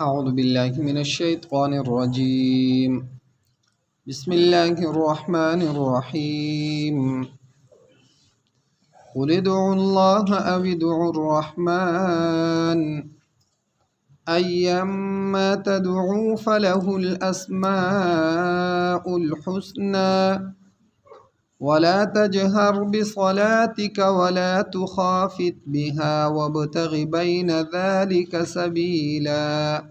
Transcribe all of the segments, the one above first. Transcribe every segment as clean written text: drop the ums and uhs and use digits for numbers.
أعوذ بالله من الشيطان الرجيم. بسم الله الرحمن الرحيم. قل ادعوا الله أو ادعوا الرحمن أيما تدعوا فله الأسماء الحسنى ولا تجهر بصلاتك ولا تخافت بها وابتغ بين ذلك سبيلا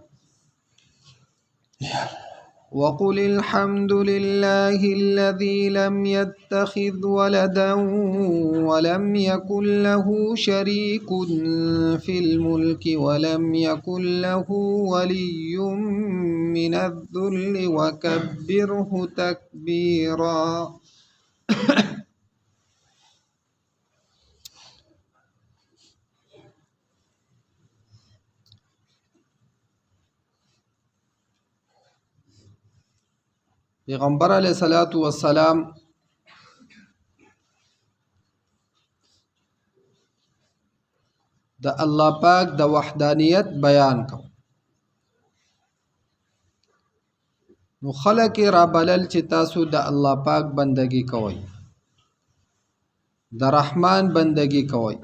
وقل الحمد لله الذي لم يتخذ ولدا ولم يكن له شريك في الملك ولم يكن له ولي من الذل وكبره تكبيرا. پیغمبر علیہ الصلوۃ والسلام د الله پاک د وحدانیت بیان کو. نو خلق را بلل چې تاسو د الله پاک بندگی کوئ، د رحمان بندگی کوئ.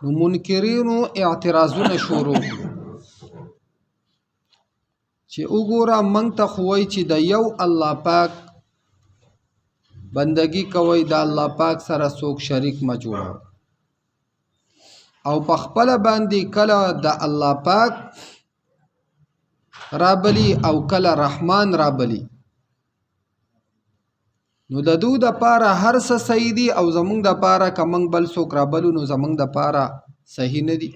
نو منکرینو اعتراضونه شروع چې وګوره موږ ته خو وایي چې د یو الله پاک بندگی کوئ، د الله پاک سره څوک شریک مه جوړوئ، او په خپل باندې کله د الله پاک رابلی او کله رحمان رابلی. نو د دو د پاره هر څه صحیح دي او زمونږ د پاره که موږ بل څوک رابلو نو زمونږ د پاره صحیح نه دي.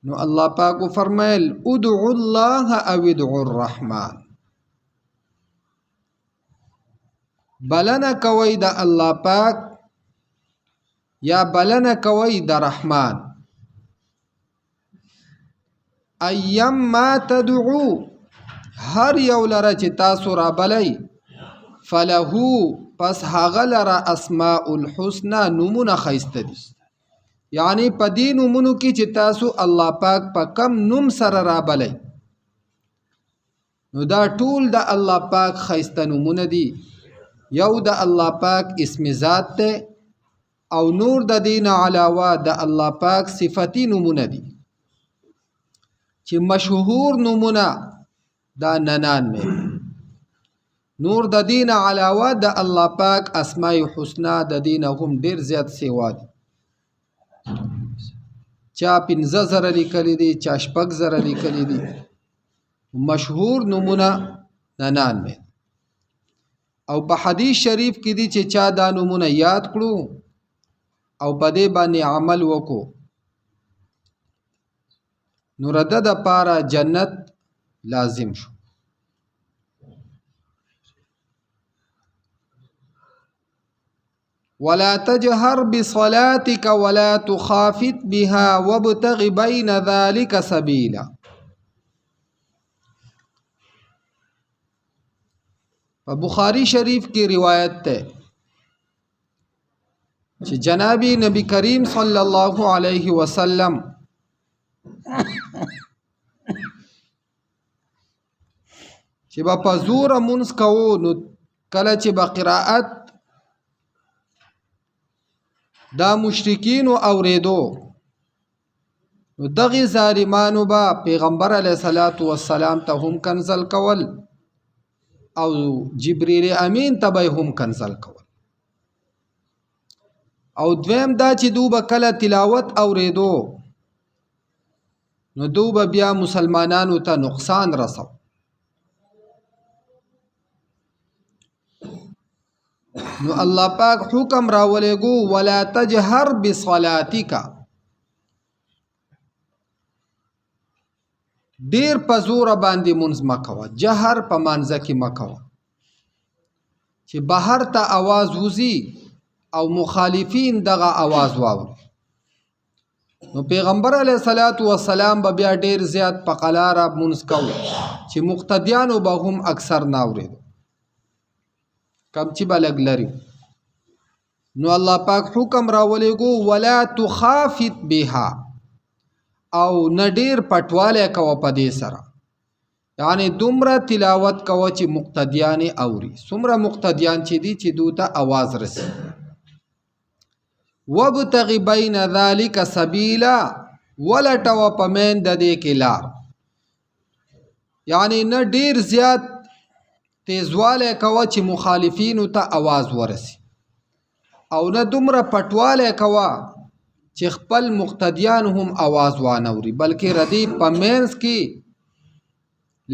نو الله پاک فرمایل ادعوا الله او ادعوا الرحمن، بلنه کوي د الله پاک یا بلنه کوي د رحمان. ايما تدعو، هر یو لره چې تاسو را بلی، فلهو پس هغه لره اسماء الحسنى نومونه ښایسته دي. یعنی په دې نومونو کې چې تاسو الله پاک په کم نوم سره را بلی نو دا ټول د الله پاک ښایسته نومونه دي. یو د الله پاک اسم ذات ده او نور د دین علاوه د الله پاک صفتی نومونه دي چې مشهور نومونه دا 99. نور د دین علاوه د الله پاک اسماء حسنا د دین هم ډیر زیات سیوا دي. چا 15,000 لیکلي دي، چا 6,000 لیکلي دي. مشهور نومونه 99. او په حدیث شریف کې دي چې چا دا نومونه یاد کړو او په دې باندې عمل وکړو نو رده د پاره جنت لازم شو. ولا تجهر بصلاتك ولا تخافت بها وابتغ بين ذلك سبيلا. بخاری شریف کی روایت ہے کہ جناب نبی کریم صلی اللہ علیہ وسلم چې با په زور مونږ کوو نو کله چې با قرائت دا مشرکین اوریدو نو دغه ظالمانو با پیغمبر علیه الصلاۃ والسلام ته هم کنزل کول او جبرئیل امین ته به هم کنزل کول. او دویم دا چې دوی کله تلاوت اوریدو نو دوی بیا مسلمانانو ته نقصان رسو. نو الله پاک حکم راولېګو ولا تجهر بصلاتک، ډیر په زور باندې منځ مکوه، جهر په مانځه کې مکوه چې بهر ته आवाज وزي او مخالفین دغه आवाज واوري. نو پیغمبر علیه الصلاۃ والسلام به بیا ډیر زیات په قلاره منځ کوي چې مقتدیانو به هم اکثر ناوري کم چې بلګ لري. نو الله پاک حکم راولېږو ولا تخافت بها، او نه ډېر پټوالی کوه په دې سره، یعنی دومره تلاوت کوه چې مقتدیان اوري. څومره مقتدیان چې دي چې دو ته آواز رسي. وابتغ بین ذلک سبیلا، ولټوه په مین د دې کې لار، یعنی نه ډېر زیات تیزوالی کوه چې مخالفینو ته آواز ورسي، او نه دومره پټوالی کوه چې خپل مقتدیان هم آواز وانوري، بلکې ردی په مینس کې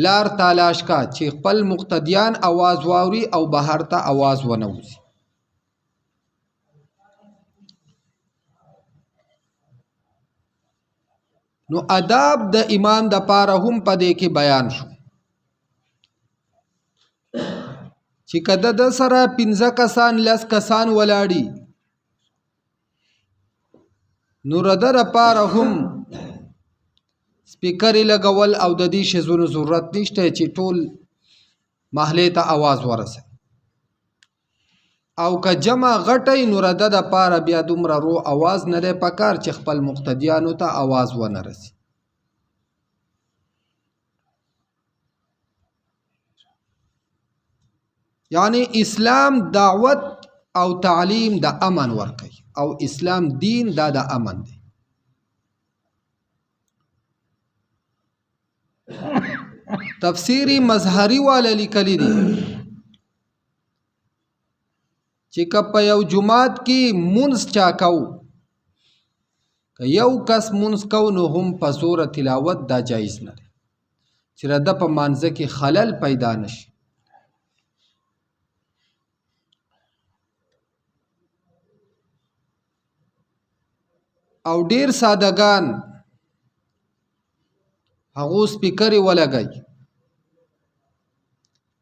لار تالاش کا چې خپل مقتدیان آواز واوري او بهر ته آواز ونوزي. نو اداب د امام د پاره هم په دې کې بیان شو چې کده د سره 15 کسان 10 کسان ولاړی، نو ردر پاره هم سپیکر لګول او د دې شزونو ضرورت نشته چې ټول محلې ته आवाज ورسي، او که جمع غټي نو رده د پاره بیا دومره رو आवाज نه لري پکار چې خپل مقتدیانو ته आवाज ونه رسي. یعنی اسلام دعوت او تعلیم د امن ورکي، او اسلام دین دا د امن دی. تفسیری مظهری والا لیکلی دی چې کپا یو جماعت کې منځ چا کو، که یو کس منځ کو نو هم په زور تلاوت دا جایز نه دی چې رده په مانځه کې خلل پیدا نشي. او ډیر سادهګان هغه سپیکر ولګي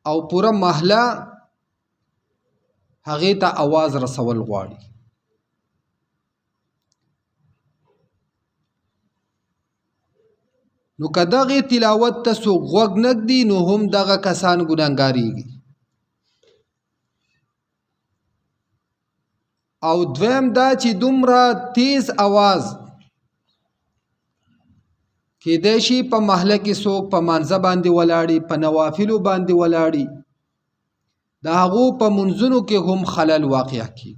او پوره محله هغه ته आवाज رسول غواړي. نو کداغه تلاوت ته سو غوږ نګدي نو هم دغه کسان ګناګاریږي. او دویم دا چې دومره تیز आवाज کې دیشي په محله کې څوک په مانځه باندې ولاړی، په نوافلو باندې ولاړی، دا هغو په منځونو کې هم خلل واقع کی.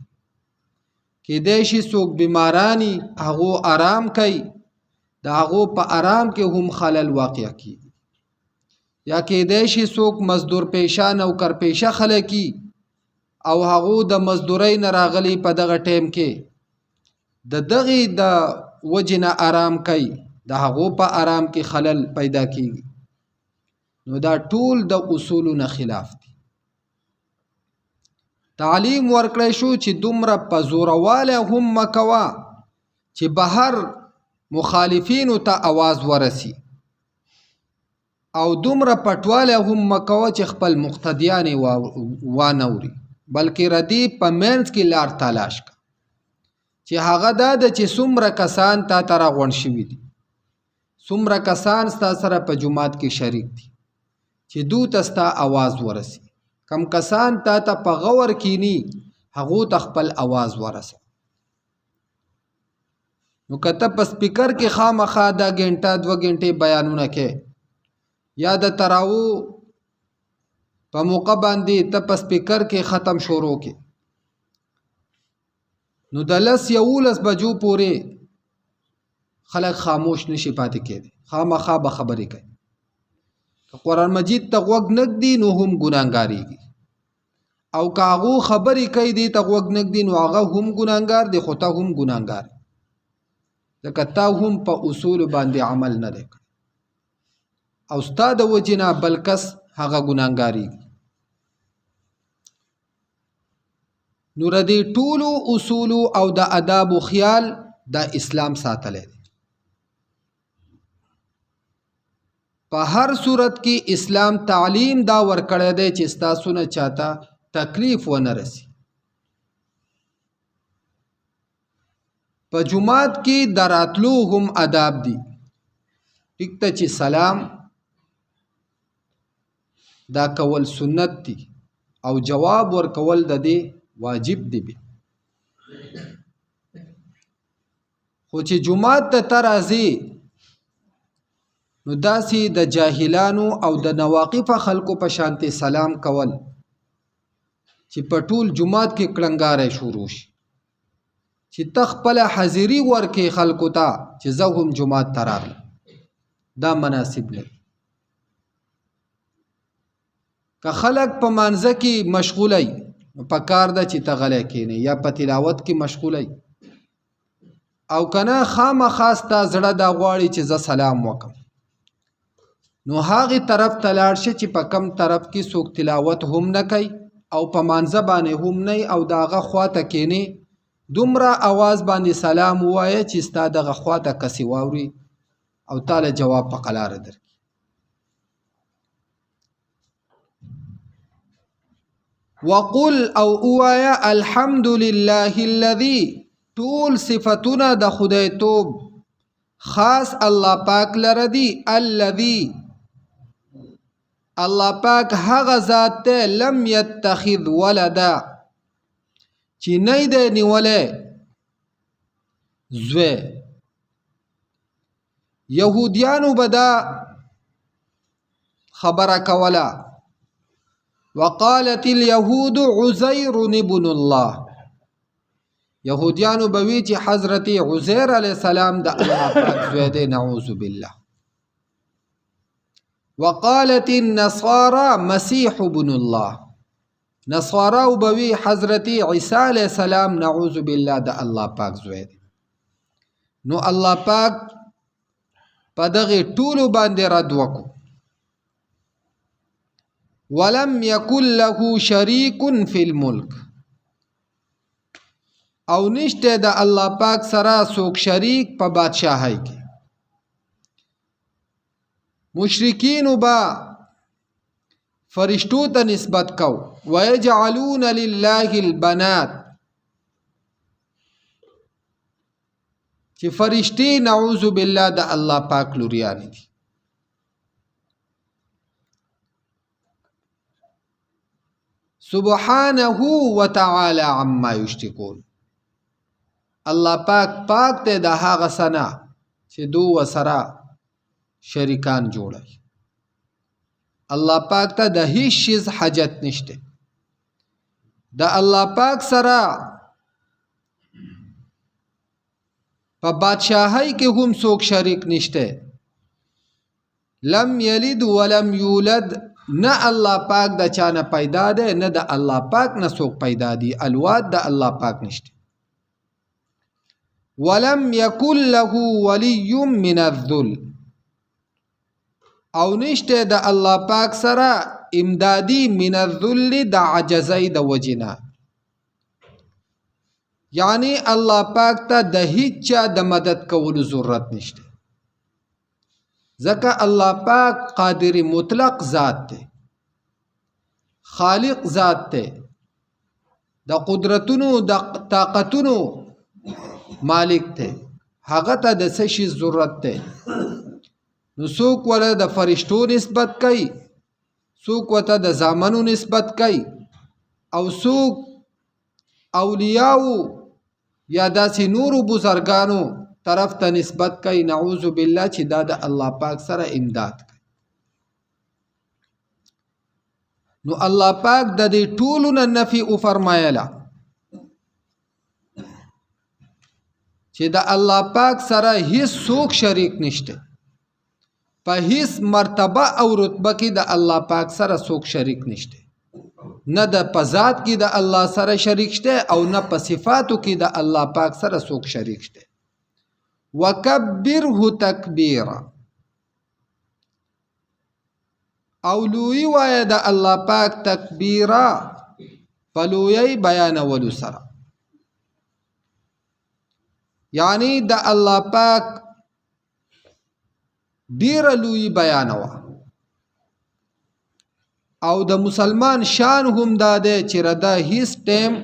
کې دیشي څوک بیمارانی هغو آرام کوي، دا هغو په آرام کې هم خلل واقع کی. یا کې دیشي څوک مزدور پیشه نوکر پیشه خلکی او هغو د مزدورۍ نه راغلی په دغه ټیم کې د دغې د وجې نه آرام کوي، د هغو په آرام کې خلل پیدا کیږي. نو دا ټول د اصولو نه خلاف دي. تعلیم ورکړی شو چې دومره په زورواله هم مکوه چې بهر مخالفینو ته آواز ورسی، او دومره پټواله هم مکوه چې خپل مقتدیان وانوري، بلکې ردی په منځ کې لار تلاش کا چې هغه دا د چې څومره کسان تا ته راغونډ شوي دي، څومره کسان ستا سره په جماعت کې شریک دي چې دو ته ستا آواز ورسي. کم کسان تا ته په غور کینی هغو ته خپل آواز ورسه. نو که ته په سپیکر کې خامخا دا ګنټه 2 ګنټې بیانونه کې، یا د تراو په موقع باندې ته په سپیکر کې ختم شروع کې، نو د 10-11 بجو پورې خلک خاموش نشي پاتې کېدی، خامخا به خبرې کوي. که قرآن مجید ته غوږ نږدي نو هم ګناهګاریږي، او که هغو خبرې کوي دی ته غوږ نږدي نو هغه هم ګناهګار دی، خو ته هم ګناهګار، ځکه تا هم په اصول باندې عمل نه دی کړی، او ستا د وجې نه بل کس هغه ګناهګاریږي. نو ردی ټولو اصولو او د آدابو خیال د اسلام ساتلی دی. په هر صورت کې اسلام تعلیم دا ورکړی دی چې ستاسو نه چاته تکلیف ونه رسی. په جماعت کې د راتلو هم آداب دي. ټیک ته چې سلام دا کول سنت دي او جواب ورکول د دې واجب دی. خو چې جمعات ته ترازی نو داسې د جاهلانو او د نواقف خلکو په شانتي سلام کول چې په ټول جمعات کې کړنګاره شروع شي چې تخپل حاضری ورکې خلکو ته چې زه هم جمعات ته راغلم دا مناسب نه که خلک په مانځه کې مشغولی په کار ده چې ته غلی کښېنې یا په تلاوت کې مشغولی او کنه خامخا ستا زړه دا غواړي چې زه سلام وکم نو هغې طرف ته لاړ شه چې په کم طرف کې څوک تلاوت هم نه کوي او په مانځه باندې هم نه او د هغه خواته کښېنې دومره اواز باندې سلام ووایه چې ستا دغه خواته کسې واوري او تاله جواب په قلاره درکړي وقل او اوایا الحمد لله الذي طول صفتونه د خدای توب خاص الله پاک لره دی الذي الله پاک هغه ذات ته لم يتخذ ولدا چې نه دی نیولې زوی یهودیانو بدا خبره کوله وقالت اليهود عزير ابن الله یهودیانو بوي چې حضرت عزیر علیہ السلام د الله پاک زوی دی نعوذ بالله وقالت النصارى مسيح ابن الله نصارى بوي حضرت عیسی علیہ السلام نعوذ بالله د الله پاک زوی دی نو الله پاک په دغه ټولو باندې رد وکړو ولم يكن له شريك في الملك او نشته د الله پاک سره څوک شریک په بادشاہي کې مشرکین با فرشتو ته نسبت کو ويجعلون لله البنات چې فرشتي نعوذ بالله د الله پاک لوریان دي سبحانه وتعالى عما يشركون الله پاک پاک ته د هغه سنا چې دو وسره شریکان جوړي الله پاک ته د هیڅ شیز حاجت نشته د الله پاک سره په بادشاہي کې هم څوک شریک نشته لم یلد ولم یولد نه الله پاک د چانه پیدا ده نه د الله پاک نه څوک پیدا دي الواد د الله پاک نشته ولم يكن له ولي من الذل او نشته د الله پاک سره امدادي من الذل د عجزي د وجنا یعنی الله پاک ته د هیڅ د مدد کولو ضرورت نشته ځکه الله پاک قادر مطلق ذات دی خالق ذات دی د قدرتونو د طاقتونو مالک ته هغه ته د څه شي ضرورت ده نو څوک ولا د فرشتو نسبت کوي څوک وته د زامنو نسبت کوي او څوک اولیاء یا داسې نورو بزرگانو طرف ته نسبت کوي نعوذ بالله چې دا د الله پاک سره امداد کوي نو الله پاک د دې ټولو نه نفي او فرمایله چې د الله پاک سره هیڅ څوک شریک نشته په هیڅ مرتبه او رتبه کې د الله پاک سره څوک شریک نشته نه د په ذات کې د الله سره شریک شته او نه په صفاتو کې د الله پاک سره څوک شریک شته وکبره تکبیرا او لوی وایه د الله پاک تکبیرا په لوی بیانولو سره یعنی د الله پاک ډیر لوی بیانوا او د مسلمان شان هم داده چې ردا هیڅ ټیم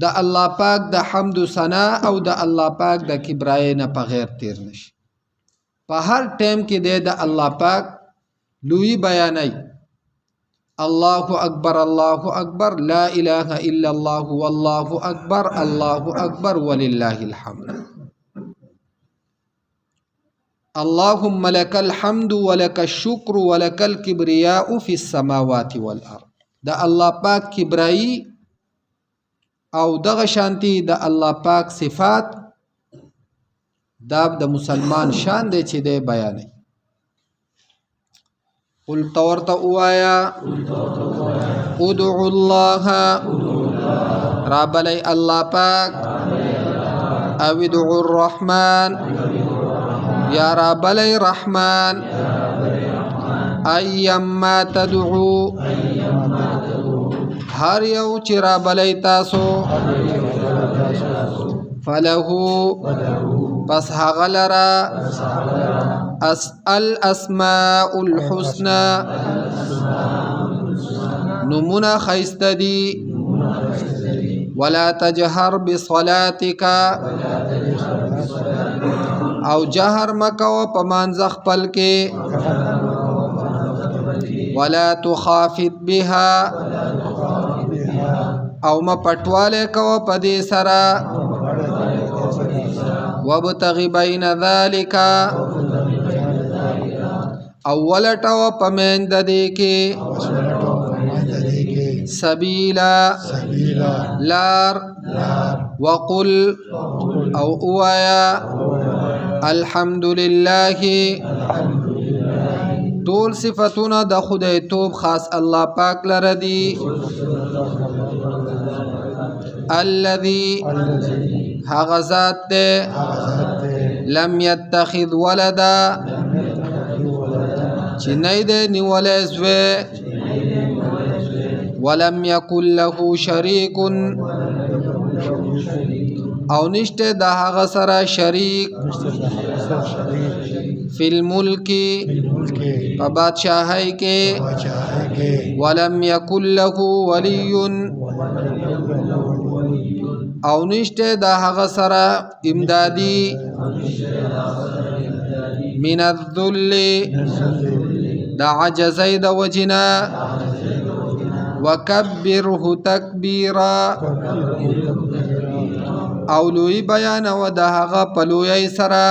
د الله پاک د حمد و ثنا او د الله پاک د کبرای نه په غیر تیر نشي په هر ټیم کې د الله پاک لوی بیانای الله اکبر لا اله الا الله والله اکبر ولله الحمد اللهم لك الحمد ولك الشكر ولك الكبرياء في السماوات والارض. دا الله پاک کبرایی او دغه شانتی د الله پاک صفات دا د مسلمان شان دی چې دی بیانوي. قل تورته اوایا ادعو الله رابلی الله پاک او ادعو الرحمن یا رابلی رحمان ایما تدعو هر یو چې رابلی تاسو فلهو پس هغه لرا الاسماء الحسنى نمونه خیسته دی. ولا تجهر بصلاتك او جهر مکو پمانځ خپل کې. ولا تخافت بها او ما پټواله کو پدې سرا. وابتغ بین ذلك اول ټو پمند دې کې سبیلا لار. وقل او اوایا الحمد لله ټول صفاتونه د خدای توب خاص الله پاک لره دي. الذي هغه ذات ده لم يتخذ ولدا چې نه دی نیولی زوی. ولم يكن له شريك او نشته د هغه سره شریک فی الملک په بادشاہی کې. ولم يكن له ولی او نشته د هغه سره امدادی. من الذل د عجزی د وجنا. وکبره تکبیرا او لوی بیان و د هغه په لوی سره.